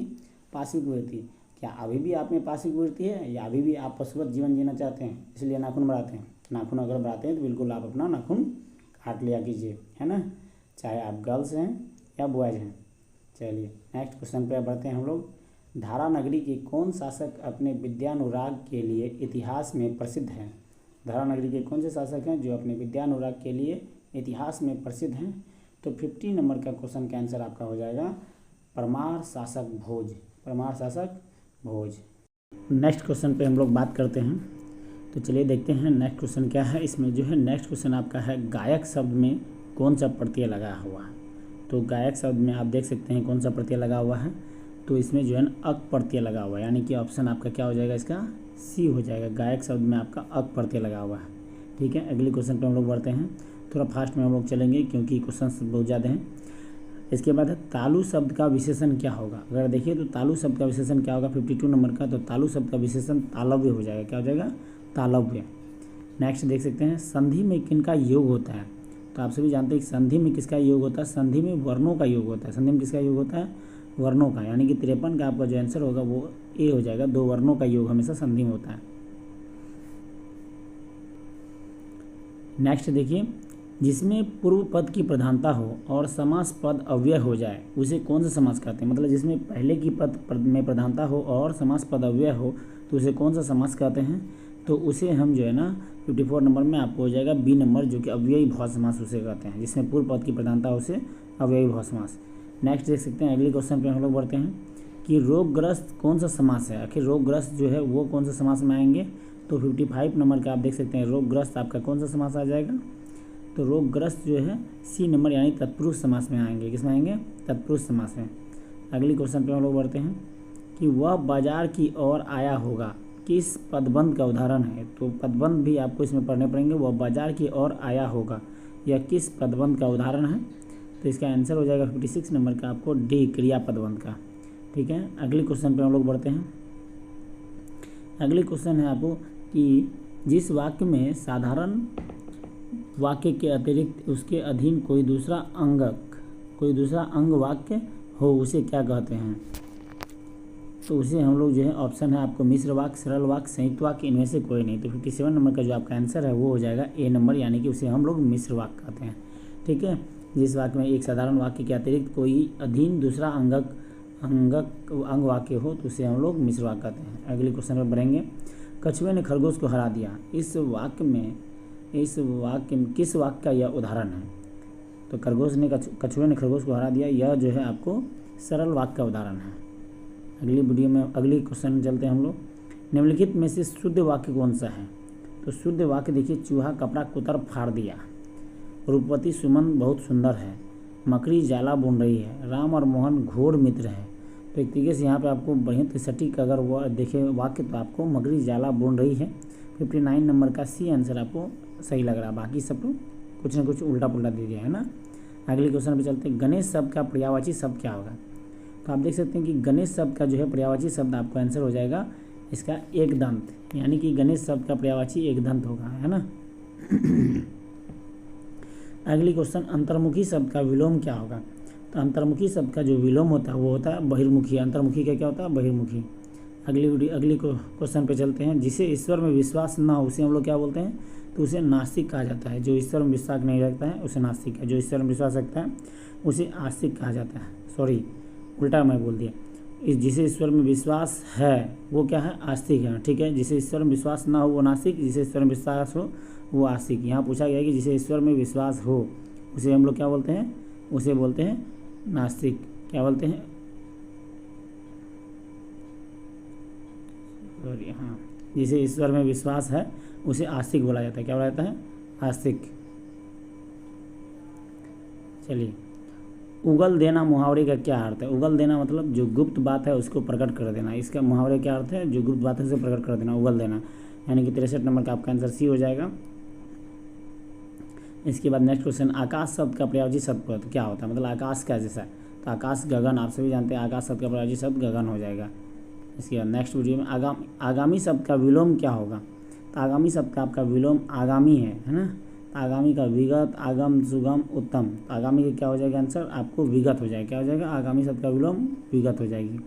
पाश्विक वृत्ति। क्या अभी भी आप में पाश्विक वृत्ति है या अभी भी आप पशुवत जीवन जीना चाहते हैं इसलिए नाखून बढ़ाते हैं? नाखून अगर बढ़ाते हैं तो बिल्कुल आप अपना नाखून काट लिया कीजिए, है ना, चाहे आप गर्ल्स हैं या बॉयज़ हैं। चलिए नेक्स्ट क्वेश्चन पे बढ़ते हैं हम लोग। धारा नगरी के कौन शासक अपने विद्यानुराग के लिए इतिहास में प्रसिद्ध हैं? धारा नगरी के कौन से शासक हैं जो अपने विद्यानुराग के लिए इतिहास में प्रसिद्ध हैं? तो 50 नंबर का क्वेश्चन का आंसर आपका हो जाएगा परमार शासक भोज। परमार शासक भोज। नेक्स्ट क्वेश्चन पे हम लोग बात करते हैं, तो चलिए देखते हैं नेक्स्ट क्वेश्चन क्या है। इसमें जो है नेक्स्ट क्वेश्चन आपका है गायक शब्द में कौन सा प्रत्यय लगा हुआ है? तो गायक शब्द में आप देख सकते हैं कौन सा प्रत्यय लगा हुआ है, तो इसमें जो है ना अक प्रत्यय लगा हुआ है, यानी कि ऑप्शन आपका क्या हो जाएगा? इसका सी हो जाएगा। गायक शब्द में आपका अक प्रत्यय लगा हुआ है। ठीक है। अगले क्वेश्चन पे हम लोग बढ़ते हैं, थोड़ा फास्ट में हम लोग चलेंगे क्योंकि क्वेश्चन बहुत ज़्यादा हैं। इसके बाद है तालु शब्द का विशेषण क्या होगा? अगर देखिए तो तालु शब्द का विशेषण क्या होगा 52 नंबर का, तो तालु शब्द का विशेषण तालव्य हो जाएगा। क्या हो जाएगा? तालव्य। नेक्स्ट देख सकते हैं संधि में किनका योग होता है? तो आप सभी जानते हैं कि संधि में किसका योग होता है? संधि में वर्णों का योग होता है। संधि में किसका योग होता है? वर्णों का, यानी कि 53 का आपका जो आंसर होगा वो ए हो जाएगा। दो वर्णों का योग हमेशा संधि में होता है। नेक्स्ट देखिए, जिसमें पूर्व पद की प्रधानता हो और समास पद अव्यय हो जाए उसे कौन सा समास कहते हैं? मतलब जिसमें पहले की पद में प्रधानता हो और समास पद अव्यय हो तो उसे कौन सा समास कहते हैं? तो उसे हम जो है ना 54 नंबर में आपको हो जाएगा बी नंबर, जो कि अव्ययी भाव समास उसे कहते हैं। जिसमें पूर्व पद की प्रधानता हो उसे अव्ययी भाव समास। नेक्स्ट देख सकते हैं अगले क्वेश्चन पे हम लोग बढ़ते हैं कि रोगग्रस्त कौन सा समास है? आखिर रोगग्रस्त जो है वो कौन सा समास में आएंगे? तो 55 नंबर का आप देख सकते हैं रोगग्रस्त आपका कौन सा समास आ जाएगा? तो रोगग्रस्त जो है सी नंबर, यानी तत्पुरुष समास में आएंगे। किस में आएंगे? तत्पुरुष समास में। अगली क्वेश्चन पे हम लोग बढ़ते हैं कि वह बाजार की ओर आया होगा किस पदबंध का उदाहरण है? तो पदबंध भी आपको इसमें पढ़ने पड़ेंगे। वह बाजार की ओर आया होगा यह किस पदबंध का उदाहरण है? तो इसका आंसर हो जाएगा 56 नंबर का आपको डी, क्रिया पदबंध का। ठीक है। अगले क्वेश्चन पे हम लोग बढ़ते हैं। अगले क्वेश्चन है आपको कि जिस वाक्य में साधारण वाक्य के अतिरिक्त उसके अधीन कोई दूसरा अंग वाक्य हो उसे क्या कहते हैं? तो उसे हम लोग जो है ऑप्शन है आपको मिश्र वाक्य, सरल वाक्य, संयुक्त वाक्य, इनमें से कोई नहीं। तो 57 नंबर का जो आपका आंसर है वो हो जाएगा ए नंबर, यानी कि उसे हम लोग मिश्र वाक्य कहते हैं। ठीक है, जिस वाक्य में एक साधारण वाक्य के अतिरिक्त कोई अधीन दूसरा अंग वाक्य हो तो उसे हम लोग मिश्र वाक्य कहते हैं। अगले क्वेश्चन पर बढ़ेंगे। कछुए ने खरगोश को हरा दिया, इस वाक्य में किस वाक्य का यह उदाहरण है? तो कछुए ने खरगोश को हरा दिया, यह जो है आपको सरल वाक्य का उदाहरण है। अगली क्वेश्चन चलते हैं हम लोग। निम्नलिखित में से शुद्ध वाक्य कौन सा है? तो शुद्ध वाक्य देखिए, चूहा कपड़ा कुतर फाड़ दिया, रूपवती सुमन बहुत सुंदर है, मकड़ी जाला बुन रही है, राम और मोहन घोर मित्र है। तो एक तरीके से यहाँ पे आपको बढ़िया सटीक अगर वो देखे वाक्य तो आपको मकड़ी जाला बुन रही है। 59 नंबर का सी आंसर आपको सही लग रहा है, बाकी सब तो कुछ ना कुछ उल्टा पुल्टा दे दिया है ना। अगले क्वेश्चन पे चलते हैं। गणेश शब्द का पर्यायवाची शब्द क्या होगा? तो आप देख सकते हैं कि गणेश शब्द का जो है पर्यायवाची शब्द आपको आंसर हो जाएगा इसका एक दंत, यानी कि गणेश शब्द का पर्यायवाची एक दंत होगा, है ना। अगली क्वेश्चन, अंतर्मुखी शब्द का विलोम क्या होगा? तो अंतर्मुखी शब्द का जो विलोम होता है वो होता है बहिर्मुखी। अंतर्मुखी का क्या होता है? बहिर्मुखी। अगली क्वेश्चन पे चलते हैं। जिसे ईश्वर में विश्वास ना हो उसे हम लोग क्या बोलते हैं? तो उसे नास्तिक कहा जाता है। जो ईश्वर में विश्वास नहीं रखता है उसे नास्तिक है, जो ईश्वर में विश्वास रखता है उसे आस्तिक कहा जाता है। सॉरी, उल्टा मैं बोल दिया। जिसे ईश्वर में विश्वास है वो क्या है? आस्तिक है। ठीक है, जिसे ईश्वर में विश्वास ना हो वो नास्तिक, जिसे ईश्वर में विश्वास हो वो आस्तिक। यहाँ पूछा गया है कि जिसे ईश्वर में विश्वास हो उसे हम लोग क्या बोलते हैं? उसे बोलते हैं नास्तिक। क्या बोलते हैं? सॉरी, हाँ, जिसे ईश्वर में विश्वास है उसे आस्तिक बोला जाता है। क्या बोला जाता है? आस्तिक। चलिए, उगल देना मुहावरे का क्या अर्थ है? उगल देना मतलब जो गुप्त बात है उसको प्रकट कर देना। इसका मुहावरे क्या अर्थ है? जो गुप्त बात है उसे प्रकट कर देना, उगल देना, यानी कि 63 नंबर का आपका आंसर सी हो जाएगा। इसके बाद नेक्स्ट क्वेश्चन, आकाश शब्द का पर्यायवाची शब्द क्या होता है? मतलब आकाश का जैसा, तो आकाश गगन, आप सभी जानते हैं आकाश शब्द का पर्यायवाची शब्द गगन हो जाएगा। इसके बाद नेक्स्ट वीडियो में आगामी शब्द का विलोम क्या होगा? तो आगामी शब्द का आपका विलोम आगामी है ना। आगामी का विगत, आगम, सुगम, उत्तम। आगामी का क्या हो जाएगा आंसर? आपको विगत हो जाएगा। क्या हो जाएगा? आगामी शब्द का विलोम विगत हो जाएगी।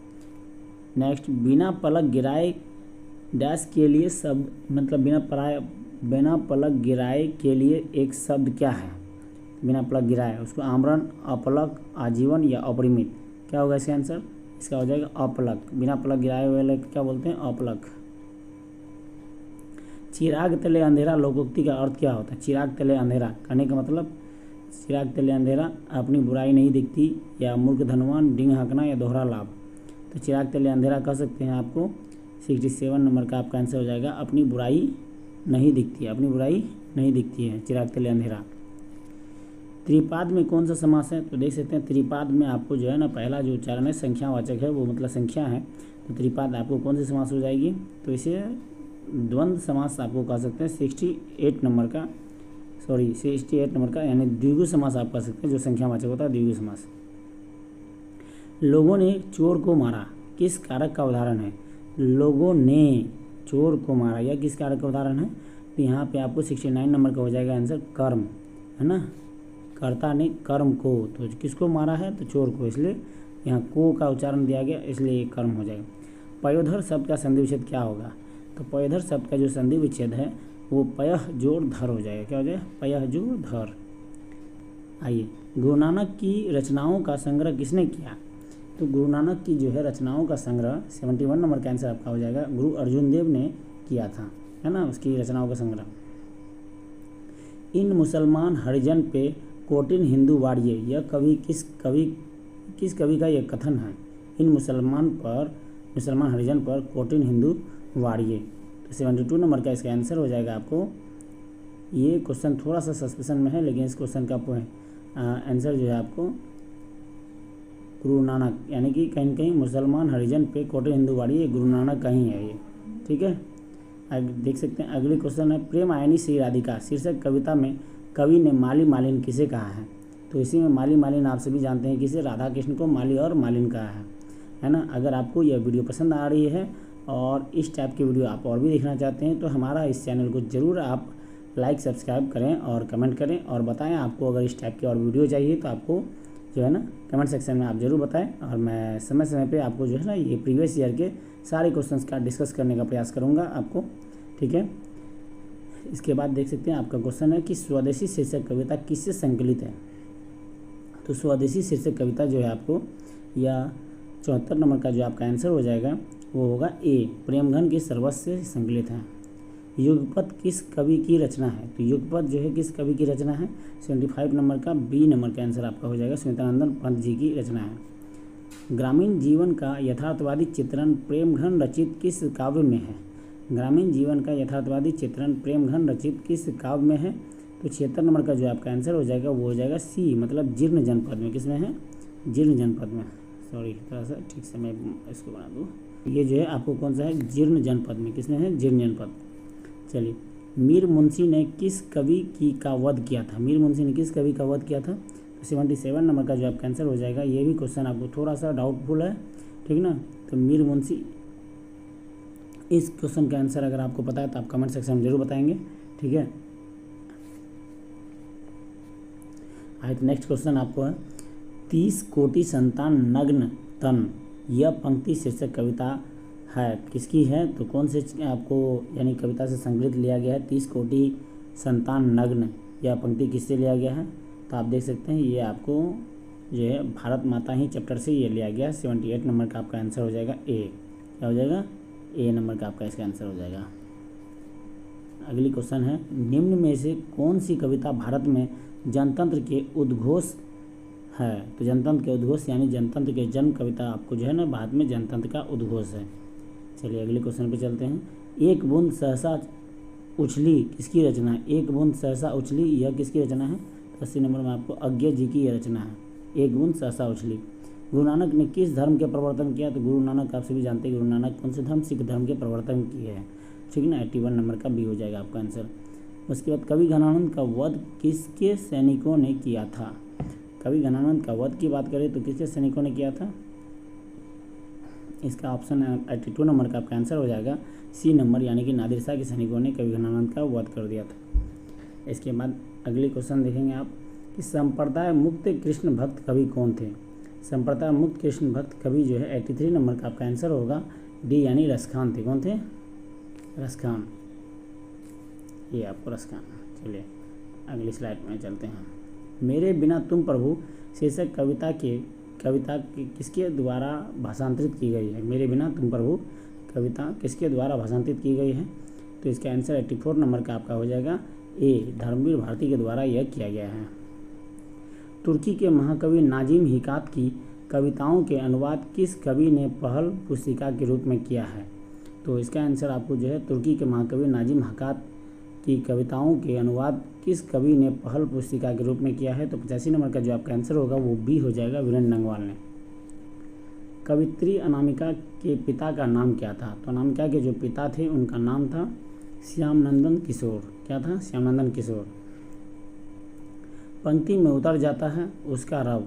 नेक्स्ट, बिना पलक गिराए डैश के लिए शब्द, मतलब बिना पलक गिराए के लिए एक शब्द क्या है? बिना पलक गिराए, उसको आमरण, अपलक, आजीवन या अपरिमित। क्या होगा इसका आंसर? इसका हो जाएगा अपलक। बिना पलक गिराए वाले क्या बोलते हैं? अपलक। चिराग तले अंधेरा लोकोक्ति का अर्थ क्या होता है? चिराग तले अंधेरा कहने का मतलब, चिराग तले अंधेरा, अपनी बुराई नहीं दिखती, या मूर्ख धनवान, डिंग हाँकना, या दोहरा लाभ। तो चिराग तले अंधेरा कह सकते हैं आपको। 67 नंबर का आपका आंसर हो जाएगा अपनी बुराई नहीं दिखती है। अपनी बुराई नहीं दिखती है, चिराग तले अंधेरा। त्रिपाद में कौन सा समास है? तो देख सकते हैं त्रिपाद में आपको जो है ना पहला जो उच्चारण है संख्यावाचक है, वो मतलब संख्या है। तो त्रिपाद आपको कौन सी समास हो जाएगी? तो इसे द्वंद्व समास आपको कह सकते हैं। 68 नंबर का, यानी द्विगु समास आप कह सकते हैं, जो संख्यावाचक होता है द्विगु समास। लोगों ने चोर को मारा किस कारक का उदाहरण है? लोगों ने चोर को मारा, यह किस कारक का उदाहरण है? तो यहाँ पे आपको 69 नंबर का हो जाएगा आंसर कर्म, है ना। कर्ता ने कर्म को, तो किसको मारा है? तो चोर को, इसलिए यहाँ को का उच्चारण दिया गया, इसलिए ये कर्म हो जाएगा। पयोधर शब्द का संधि विच्छेद क्या होगा? तो पयोधर शब्द का जो संधि विच्छेद है वो पयः जोड़ धर हो जाएगा। क्या हो जाएगा? पयः जोड़ धर। आइए, गुरु नानक की रचनाओं का संग्रह किसने किया? तो गुरु नानक की जो है रचनाओं का संग्रह 71 नंबर का आंसर आपका हो जाएगा, गुरु अर्जुन देव ने किया था, है ना, उसकी रचनाओं का संग्रह। इन मुसलमान हरिजन पे कोटिन हिंदू वाड़िए, यह किस कवि का यह कथन है? इन मुसलमान हरिजन पर कोटिन हिंदू वाड़िए। तो 72 नंबर का इसका आंसर हो जाएगा आपको। ये क्वेश्चन थोड़ा सा सस्पेंशन में है, लेकिन इस क्वेश्चन का आंसर जो है आपको गुरु नानक, यानी कि कहीं कहीं मुसलमान हरिजन पे कोटिन हिंदू वाड़िए, गुरु नानक का ही है ये। ठीक है, अब देख सकते हैं अगली क्वेश्चन है, प्रेम आयनी श्री राधिका शीर्षक कविता में कवि ने माली मालिन किसे कहा है? तो इसी में माली मालिन आप सभी जानते हैं किसे, राधा कृष्ण को माली और मालिन कहा है ना। अगर आपको यह वीडियो पसंद आ रही है और इस टाइप की वीडियो आप और भी देखना चाहते हैं तो हमारा इस चैनल को ज़रूर आप लाइक सब्सक्राइब करें और कमेंट करें और बताएं आपको अगर इस टाइप की और वीडियो चाहिए तो आपको जो है ना कमेंट सेक्शन में आप ज़रूर बताएं और मैं समय समय पे आपको जो है ना ये प्रीवियस ईयर के सारे क्वेश्चंस का डिस्कस करने का प्रयास करूँगा आपको, ठीक है। इसके बाद देख सकते हैं आपका क्वेश्चन है कि स्वदेशी शीर्षक कविता किससे संकलित है। तो स्वदेशी शीर्षक कविता जो है आपको या 74 नंबर का जो आपका आंसर हो जाएगा वो होगा ए, प्रेमघन के सर्वस्व से संकलित है। युगपत किस कवि की रचना है। तो युगपत जो है किस कवि की रचना है, 75 नंबर का बी नंबर का आंसर आपका हो जाएगा, सुमित्रानंदन पंत जी की रचना है। ग्रामीण जीवन का यथार्थवादी चित्रण प्रेमघन रचित किस काव्य में है। ग्रामीण जीवन का यथार्थवादी चित्रण प्रेमघन रचित किस काव्य में है। तो 76 नंबर का जो आपका आंसर हो जाएगा वो हो जाएगा सी, मतलब जीर्ण जनपद में। किसमें है, जीर्ण जनपद में। सॉरी थोड़ा सा ठीक से मैं इसको बना दूँ। ये जो है आपको कौन सा है, जीर्ण जनपद में। किसमें है, जीर्ण जनपद। चलिए, मीर मुंशी ने किस कवि का वध किया था। मीर मुंशी ने किस कवि का वध किया था। 77 नंबर का जो आपका आंसर हो जाएगा। ये भी क्वेश्चन आपको थोड़ा सा डाउटफुल है, ठीक ना। तो मीर मुंशी, इस क्वेश्चन का आंसर अगर आपको पता है तो आप कमेंट सेक्शन में जरूर बताएंगे, ठीक है। आइए तो नेक्स्ट क्वेश्चन आपको है 30 कोटि संतान नग्न तन, यह पंक्ति शीर्षक कविता है किसकी है। तो कौन से आपको यानी कविता से संकलित लिया गया है। 30 कोटि संतान नग्न, यह पंक्ति किससे लिया गया है। तो आप देख सकते हैं ये आपको जो है भारत माता ही चैप्टर से ये लिया गया। 78 नंबर का आपका आंसर हो जाएगा ए। क्या हो जाएगा, ए नंबर का आपका इसका आंसर हो जाएगा। अगली क्वेश्चन है निम्न में से कौन सी कविता भारत में जनतंत्र के उद्घोष है। तो जनतंत्र के उद्घोष यानी जनतंत्र के जन्म कविता आपको जो है ना भारत में जनतंत्र का उद्घोष है। चलिए अगले क्वेश्चन पे चलते हैं। एक बूंद सहसा उछली किसकी रचना है। एक बूंद सहसा उछली यह किसकी रचना है। 80 नंबर में आपको अज्ञे जी की रचना है, एक बूंद सहसा उछली। गुरु नानक ने किस धर्म के प्रवर्तन किया। तो गुरु नानक आप सभी जानते हैं गुरु नानक कौन से धर्म, सिख धर्म के प्रवर्तन किए हैं, ठीक ना। 81 नंबर का बी हो जाएगा आपका आंसर। उसके बाद कवि घनानंद का वध किसके सैनिकों ने किया था। कवि घनानंद का वध की बात करें तो किसके सैनिकों ने किया था। इसका ऑप्शन 82 नंबर का आपका आंसर हो जाएगा सी नंबर, यानी कि नादिर शाह के सैनिकों ने कवि घनानंद का वध कर दिया था। इसके बाद अगले क्वेश्चन देखेंगे आप कि संप्रदाय मुक्त कृष्ण भक्त कवि कौन थे। संप्रदाय मुक्त कृष्ण भक्त कवि जो है 83 नंबर का आपका आंसर होगा डी, यानी रसखान थे। कौन थे, रसखान, ये आपको रसखान। चलिए अगली स्लाइड में चलते हैं। मेरे बिना तुम प्रभु शीर्षक कविता किसके द्वारा भाषांतरित की गई है। मेरे बिना तुम प्रभु कविता किसके द्वारा भाषांतरित की गई है। तो इसका आंसर 84 नंबर का आपका हो जाएगा ए, धर्मवीर भारती के द्वारा यह किया गया है। तुर्की के महाकवि नाजिम हिकात की कविताओं के अनुवाद किस कवि ने पहल पुस्तिका के रूप में किया है। तो इसका आंसर आपको जो है तुर्की के महाकवि नाजिम हिकात की कविताओं के अनुवाद किस कवि ने पहल पुस्तिका के रूप में किया है। तो 85 नंबर का जो आपका आंसर होगा वो बी हो जाएगा, वीरेंद्र नंगवाल ने। कवित्री अनामिका के पिता का नाम क्या था। तो अनामिका के जो पिता थे उनका नाम था श्यामनंदन किशोर। क्या था, श्यामनंदन किशोर। पंक्ति में उतर जाता है उसका रव,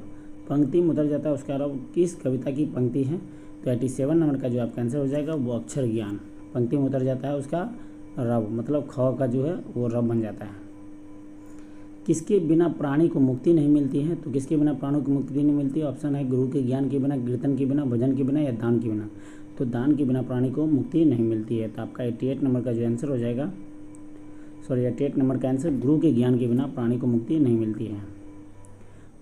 पंक्ति में उतर जाता है उसका रव किस कविता की पंक्ति है। तो 87 नंबर का जो आपका आंसर हो जाएगा वो अक्षर ज्ञान। पंक्ति में उतर जाता है उसका रव, मतलब ख का जो है वो रव बन जाता है। किसके बिना प्राणी को मुक्ति नहीं मिलती है। तो किसके बिना प्राणी को मुक्ति नहीं मिलती है। ऑप्शन है गुरु के ज्ञान के बिना, कीर्तन के बिना, भजन के बिना या दान के बिना। तो दान के बिना प्राणी को मुक्ति नहीं मिलती है। तो आपका 88 नंबर का जो आंसर हो जाएगा, 88 नंबर का आंसर गुरु के ज्ञान के बिना प्राणी को मुक्ति नहीं मिलती है।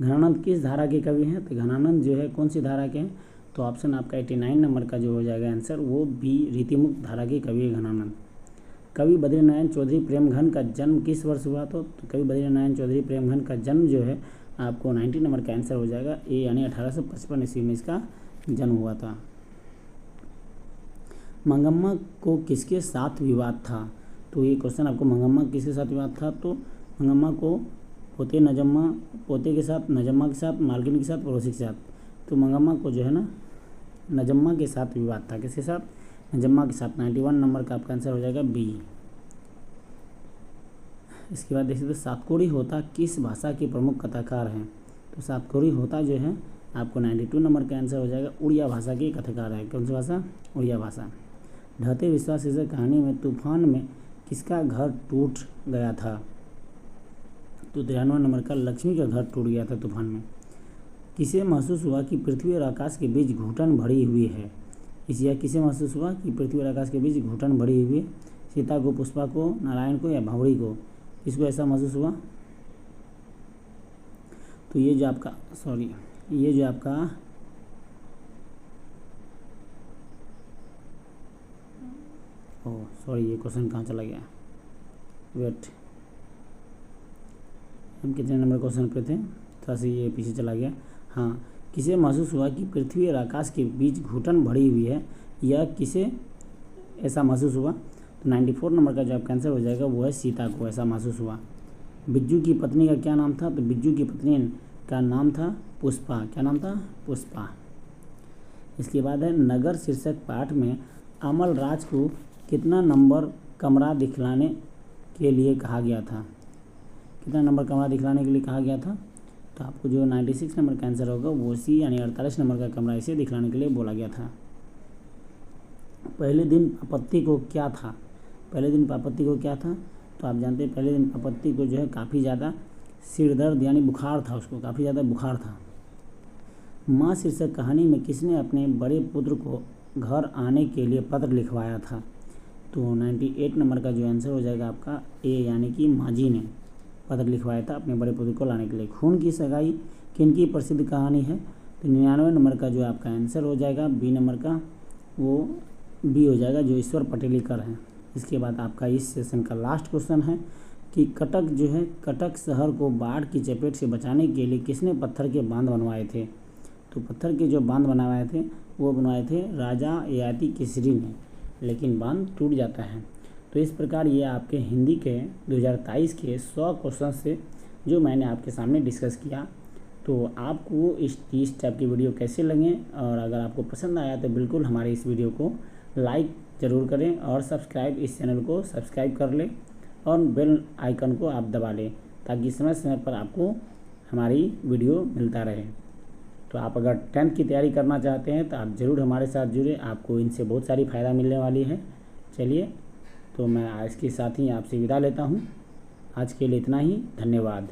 घनानंद किस धारा के कवि हैं। तो घनानंद जो है कौन सी धारा के हैं। तो ऑप्शन आपका 89 नंबर का जो हो जाएगा आंसर वो बी, रीतिमुक्त धारा के कवि है घनानंद। कवि बद्रीनारायण चौधरी प्रेमघन का जन्म किस वर्ष हुआ। तो कवि बद्रीनारायण चौधरी प्रेमघन का जन्म जो है आपको 90 नंबर का आंसर हो जाएगा ए, यानी 1855 ईस्वी में इसका जन्म हुआ था। मंगम्मा को किसके साथ विवाद था। तो ये क्वेश्चन आपको मंगम्मा किसके साथ विवाद था। तो मंगम्मा को पोते के साथ, नजम्मा के साथ, मालकिन के साथ, पड़ोसी के साथ। तो मंगम्मा को जो है ना नजम्मा के साथ विवाद था। किसके साथ, नजम्मा के साथ। 91 नंबर का आपका आंसर हो जाएगा बी। इसके बाद देख सकते सातकोड़ी होता किस भाषा के प्रमुख कथाकार हैं। तो सातकोड़ी होता जो है आपको 92 नंबर का आंसर हो जाएगा, उड़िया भाषा के कथाकार है। कौन सी भाषा, उड़िया भाषा। ढहते विश्वास शीर्षक कहानी में तूफान में किसका घर टूट गया था? तो 93 नंबर का लक्ष्मी का घर टूट गया था तूफान में। किसे महसूस हुआ कि पृथ्वी और आकाश के बीच घुटन भरी हुई है? किसे महसूस हुआ कि पृथ्वी और आकाश के बीच घुटन भरी हुई है? सीता को, पुष्पा को, नारायण को या भावड़ी को? किसको ऐसा महसूस हुआ? तो ये जो आपका ये क्वेश्चन कहाँ चला गया? वेट, हम कितने नंबर क्वेश्चन पे थे? थोड़ा सा ये पीछे चला गया। हाँ, किसे महसूस हुआ कि पृथ्वी और आकाश के बीच घुटन भरी हुई है, यह किसे ऐसा महसूस हुआ? तो 94 नंबर का जो आपका आंसर हो जाएगा वो है सीता को ऐसा महसूस हुआ। बिज्जू की पत्नी का क्या नाम था? तो बिज्जू की पत्नी का नाम था पुष्पा। क्या नाम था? पुष्पा। इसके बाद है नगर शीर्षक पाठ में अमल राज को कितना नंबर कमरा दिखलाने के लिए कहा गया था? कितना नंबर कमरा दिखलाने के लिए कहा गया था? तो आपको जो 96 नंबर का आंसर होगा वो सी यानी 48 नंबर का कमरा इसे दिखलाने के लिए बोला गया था। पहले दिन पापत्ती को क्या था? पहले दिन पापत्ती को क्या था? तो आप जानते हैं पहले दिन पापत्ती को जो है काफ़ी ज़्यादा सिर दर्द यानी बुखार था, उसको काफ़ी ज़्यादा बुखार था। माँ शीर्षक कहानी में किसने अपने बड़े पुत्र को घर आने के लिए पत्र लिखवाया था? तो 98 नंबर का जो आंसर हो जाएगा आपका ए यानी कि माँ जी ने पत्र लिखवाया था अपने बड़े पुत्र को लाने के लिए। खून की सगाई किनकी प्रसिद्ध कहानी है? तो 99 नंबर का जो आपका आंसर हो जाएगा बी नंबर का वो बी हो जाएगा जो ईश्वर पटेलीकर हैं। इसके बाद आपका इस सेशन का लास्ट क्वेश्चन है कि कटक शहर को बाढ़ की चपेट से बचाने के लिए किसने पत्थर के बांध बनवाए थे? तो पत्थर के जो बांध बनवाए थे वो बनवाए थे राजा ययाति केसरी ने, लेकिन बांध टूट जाता है। तो इस प्रकार ये आपके हिंदी के 2023 के 100 क्वेश्चन से जो मैंने आपके सामने डिस्कस किया। तो आपको इस टाइप की वीडियो कैसे लगे, और अगर आपको पसंद आया तो बिल्कुल हमारे इस वीडियो को लाइक ज़रूर करें और इस चैनल को सब्सक्राइब कर लें और बेल आइकन को आप दबा लें ताकि समय समय पर आपको हमारी वीडियो मिलता रहे। तो आप अगर 10th की तैयारी करना चाहते हैं तो आप ज़रूर हमारे साथ जुड़े, आपको इनसे बहुत सारी फ़ायदा मिलने वाली है। चलिए, तो मैं आज के साथ ही आपसे विदा लेता हूँ। आज के लिए इतना ही, धन्यवाद।